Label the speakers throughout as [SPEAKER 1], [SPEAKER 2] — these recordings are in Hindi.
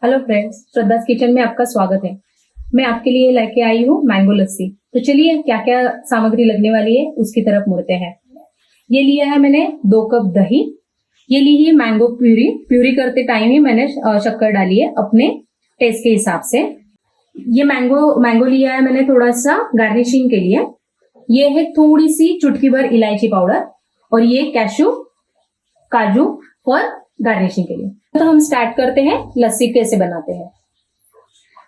[SPEAKER 1] हेलो फ्रेंड्स, श्रद्धास किचन में आपका स्वागत है। मैं आपके लिए लेके आई हूँ मैंगो लस्सी। तो चलिए क्या क्या सामग्री लगने वाली है उसकी तरफ मुड़ते हैं। ये लिया है मैंने 2 कप दही। ये ली है मैंगो प्यूरी। प्यूरी करते टाइम ही मैंने शक्कर डाली है अपने टेस्ट के हिसाब से। ये मैंगो लिया है मैंने थोड़ा सा गार्निशिंग के लिए। ये है थोड़ी सी चुटकी भर इलायची पाउडर और ये काजू फॉर गार्निशिंग के लिए। तो हम स्टार्ट करते हैं लस्सी कैसे बनाते हैं।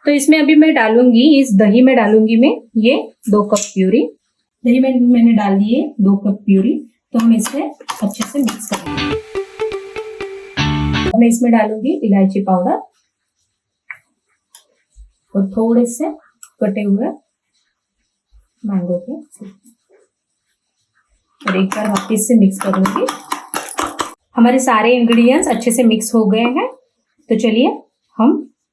[SPEAKER 1] तो इसमें अभी मैं डालूंगी, इस दही में डालूंगी मैं ये 2 कप प्यूरी। दही में मैंने डाल दी है 2 कप प्यूरी। तो हम इसे अच्छे से मिक्स करेंगे। मैं इसमें डालूंगी इलायची पाउडर और थोड़े से कटे हुए मैंगो के, और एक बार वापस से मिक्स करूंगी। हमारे सारे इंग्रेडिएंट्स अच्छे से मिक्स हो गए हैं। तो चलिए हम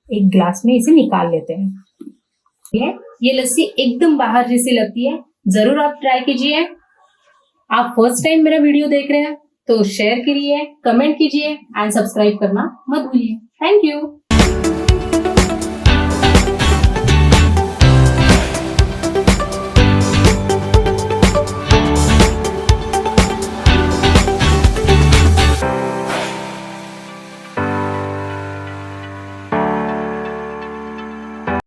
[SPEAKER 1] एक ग्लास में इसे निकाल लेते हैं। ये लस्सी एकदम बाहर जैसी लगती है, जरूर आप ट्राई कीजिए। आप फर्स्ट टाइम मेरा वीडियो देख रहे हैं तो शेयर करिए, कमेंट कीजिए एंड सब्सक्राइब करना मत भूलिए। Thank you.